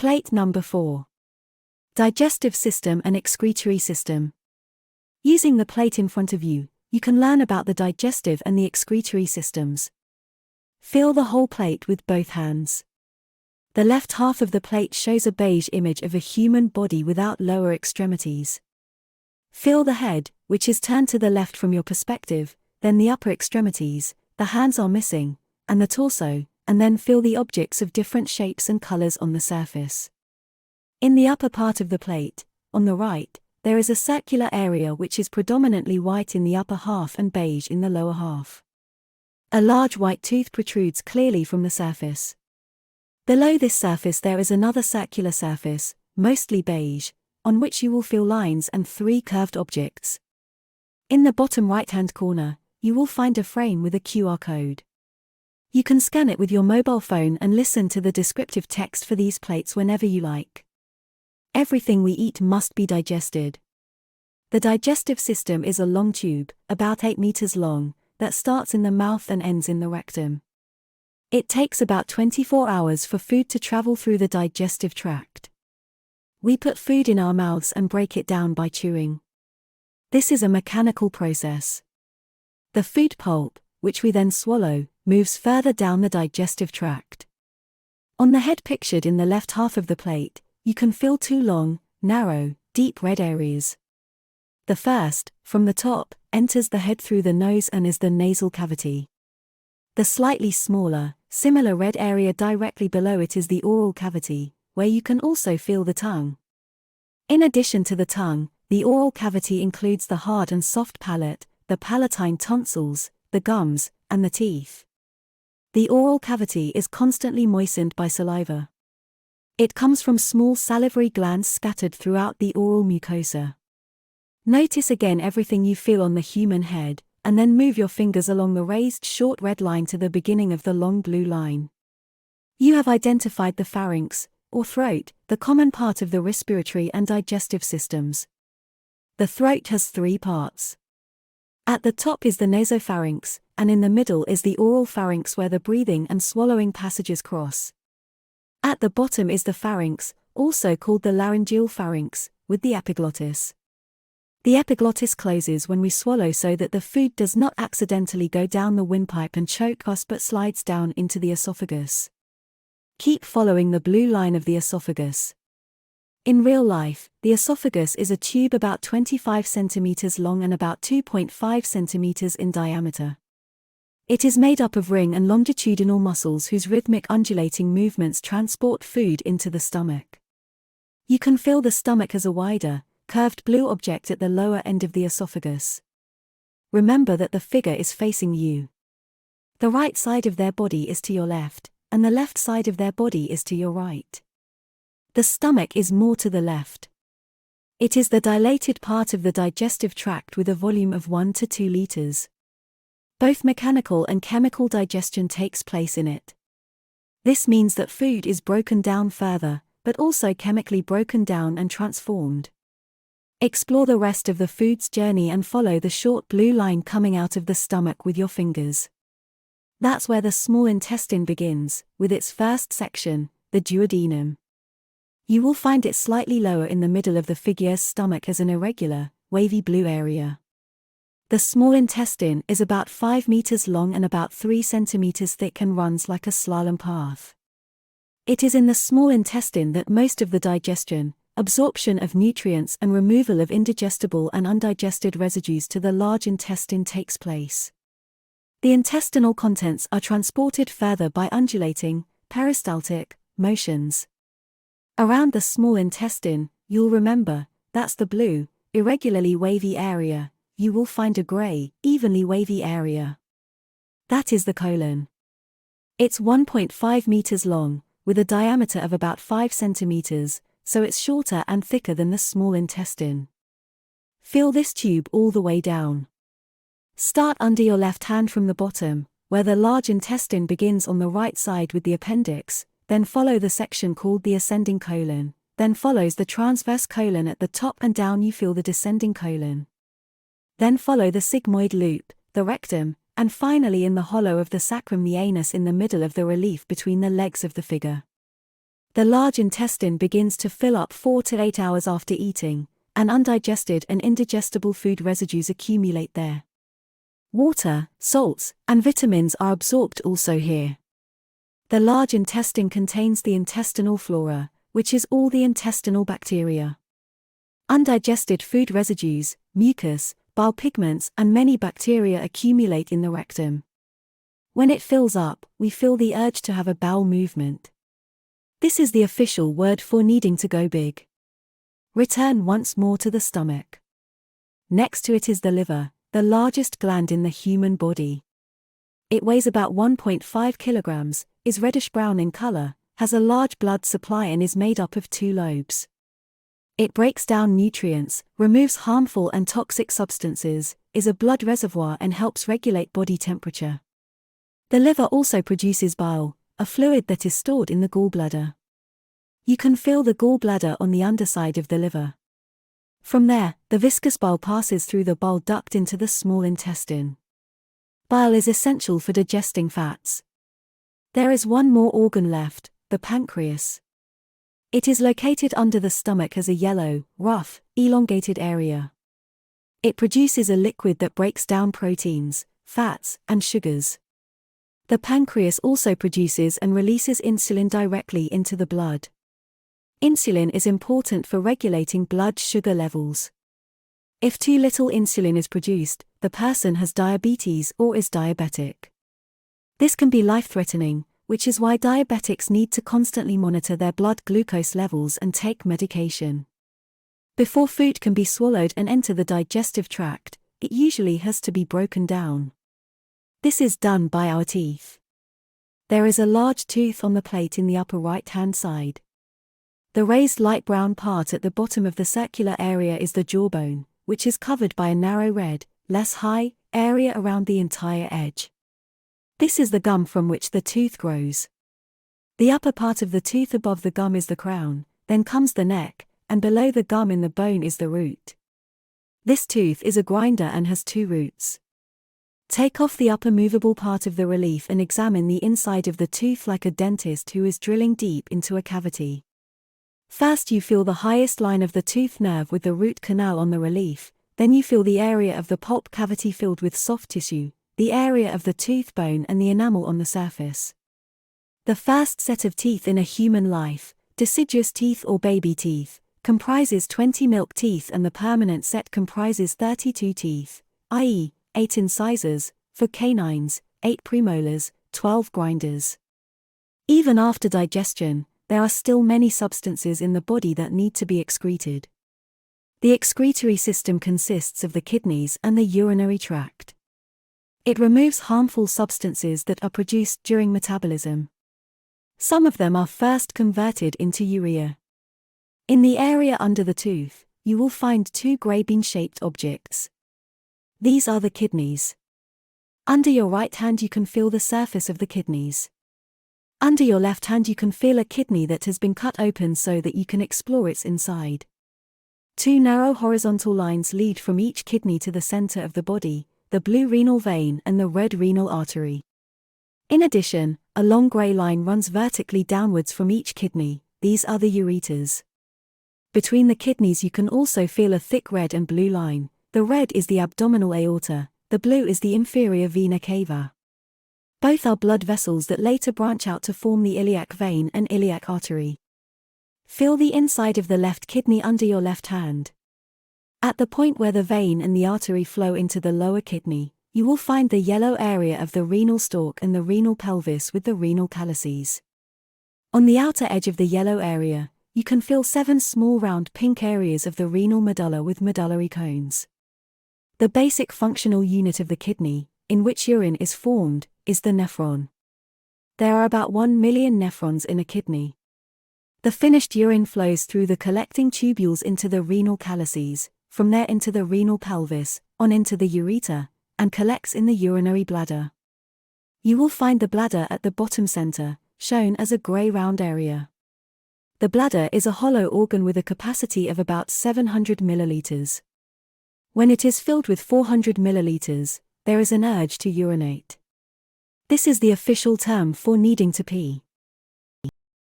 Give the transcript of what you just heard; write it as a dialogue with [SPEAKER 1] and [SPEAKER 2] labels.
[SPEAKER 1] Plate number 4. Digestive system and excretory system. Using the plate in front of you, you can learn about the digestive and the excretory systems. Feel the whole plate with both hands. The left half of the plate shows a beige image of a human body without lower extremities. Feel the head, which is turned to the left from your perspective, then the upper extremities, the hands are missing, and the torso, and then feel the objects of different shapes and colors on the surface. In the upper part of the plate, on the right, there is a circular area which is predominantly white in the upper half and beige in the lower half. A large white tooth protrudes clearly from the surface. Below this surface there is another circular surface, mostly beige, on which you will feel lines and 3 curved objects. In the bottom right-hand corner, you will find a frame with a QR code. You can scan it with your mobile phone and listen to the descriptive text for these plates whenever you like. Everything we eat must be digested. The digestive system is a long tube, about 8 meters long, that starts in the mouth and ends in the rectum. It takes about 24 hours for food to travel through the digestive tract. We put food in our mouths and break it down by chewing. This is a mechanical process. The food pulp, which we then swallow, moves further down the digestive tract. On the head pictured in the left half of the plate, you can feel 2 long, narrow, deep red areas. The first, from the top, enters the head through the nose and is the nasal cavity. The slightly smaller, similar red area directly below it is the oral cavity, where you can also feel the tongue. In addition to the tongue, the oral cavity includes the hard and soft palate, the palatine tonsils, the gums, and the teeth. The oral cavity is constantly moistened by saliva. It comes from small salivary glands scattered throughout the oral mucosa. Notice again everything you feel on the human head, and then move your fingers along the raised short red line to the beginning of the long blue line. You have identified the pharynx, or throat, the common part of the respiratory and digestive systems. The throat has 3 parts. At the top is the nasopharynx, and in the middle is the oral pharynx where the breathing and swallowing passages cross. At the bottom is the pharynx, also called the laryngeal pharynx, with the epiglottis. The epiglottis closes when we swallow so that the food does not accidentally go down the windpipe and choke us but slides down into the esophagus. Keep following the blue line of the esophagus. In real life, the esophagus is a tube about 25 centimeters long and about 2.5 centimeters in diameter. It is made up of ring and longitudinal muscles whose rhythmic undulating movements transport food into the stomach. You can feel the stomach as a wider, curved blue object at the lower end of the esophagus. Remember that the figure is facing you. The right side of their body is to your left, and the left side of their body is to your right. The stomach is more to the left. It is the dilated part of the digestive tract with a volume of 1 to 2 liters. Both mechanical and chemical digestion takes place in it. This means that food is broken down further, but also chemically broken down and transformed. Explore the rest of the food's journey and follow the short blue line coming out of the stomach with your fingers. That's where the small intestine begins, with its first section, the duodenum. You will find it slightly lower in the middle of the figure's stomach as an irregular, wavy blue area. The small intestine is about 5 meters long and about 3 centimeters thick and runs like a slalom path. It is in the small intestine that most of the digestion, absorption of nutrients and removal of indigestible and undigested residues to the large intestine takes place. The intestinal contents are transported further by undulating, peristaltic, motions. Around the small intestine, you'll remember, that's the blue, irregularly wavy area, you will find a grey, evenly wavy area. That is the colon. It's 1.5 meters long, with a diameter of about 5 centimeters, so it's shorter and thicker than the small intestine. Feel this tube all the way down. Start under your left hand from the bottom, where the large intestine begins on the right side with the appendix, then follow the section called the ascending colon, then follows the transverse colon at the top and down you feel the descending colon. Then follow the sigmoid loop, the rectum, and finally in the hollow of the sacrum the anus in the middle of the relief between the legs of the figure. The large intestine begins to fill up 4 to 8 hours after eating, and undigested and indigestible food residues accumulate there. Water, salts, and vitamins are absorbed also here. The large intestine contains the intestinal flora, which is all the intestinal bacteria. Undigested food residues, mucus, bile pigments, and many bacteria accumulate in the rectum. When it fills up, we feel the urge to have a bowel movement. This is the official word for needing to go big. Return once more to the stomach. Next to it is the liver, the largest gland in the human body. It weighs about 1.5 kilograms, is reddish-brown in color, has a large blood supply and is made up of 2 lobes. It breaks down nutrients, removes harmful and toxic substances, is a blood reservoir and helps regulate body temperature. The liver also produces bile, a fluid that is stored in the gallbladder. You can feel the gallbladder on the underside of the liver. From there, the viscous bile passes through the bile duct into the small intestine. Bile is essential for digesting fats. There is one more organ left, the pancreas. It is located under the stomach as a yellow, rough, elongated area. It produces a liquid that breaks down proteins, fats, and sugars. The pancreas also produces and releases insulin directly into the blood. Insulin is important for regulating blood sugar levels. If too little insulin is produced, the person has diabetes or is diabetic. This can be life-threatening, which is why diabetics need to constantly monitor their blood glucose levels and take medication. Before food can be swallowed and enter the digestive tract, it usually has to be broken down. This is done by our teeth. There is a large tooth on the plate in the upper right-hand side. The raised light brown part at the bottom of the circular area is the jawbone, which is covered by a narrow red, less high, area around the entire edge. This is the gum from which the tooth grows. The upper part of the tooth above the gum is the crown, then comes the neck, and below the gum in the bone is the root. This tooth is a grinder and has 2 roots. Take off the upper movable part of the relief and examine the inside of the tooth like a dentist who is drilling deep into a cavity. First you feel the highest line of the tooth nerve with the root canal on the relief, then you feel the area of the pulp cavity filled with soft tissue, the area of the tooth bone and the enamel on the surface. The first set of teeth in a human life, deciduous teeth or baby teeth, comprises 20 milk teeth and the permanent set comprises 32 teeth, i.e., 8 incisors, for canines, 8 premolars, 12 grinders. Even after digestion, there are still many substances in the body that need to be excreted. The excretory system consists of the kidneys and the urinary tract. It removes harmful substances that are produced during metabolism. Some of them are first converted into urea. In the area under the tooth, you will find 2 grey bean-shaped objects. These are the kidneys. Under your right hand you can feel the surface of the kidneys. Under your left hand you can feel a kidney that has been cut open so that you can explore its inside. 2 narrow horizontal lines lead from each kidney to the center of the body, the blue renal vein and the red renal artery. In addition, a long grey line runs vertically downwards from each kidney, these are the ureters. Between the kidneys you can also feel a thick red and blue line, the red is the abdominal aorta, the blue is the inferior vena cava. Both are blood vessels that later branch out to form the iliac vein and iliac artery. Feel the inside of the left kidney under your left hand. At the point where the vein and the artery flow into the lower kidney, you will find the yellow area of the renal stalk and the renal pelvis with the renal calyces. On the outer edge of the yellow area, you can feel 7 small round pink areas of the renal medulla with medullary cones. The basic functional unit of the kidney, in which urine is formed, is the nephron. There are about 1 million nephrons in a kidney. The finished urine flows through the collecting tubules into the renal calyces, from there into the renal pelvis, on into the ureter, and collects in the urinary bladder. You will find the bladder at the bottom center, shown as a grey round area. The bladder is a hollow organ with a capacity of about 700 milliliters. When it is filled with 400 milliliters, there is an urge to urinate. This is the official term for needing to pee.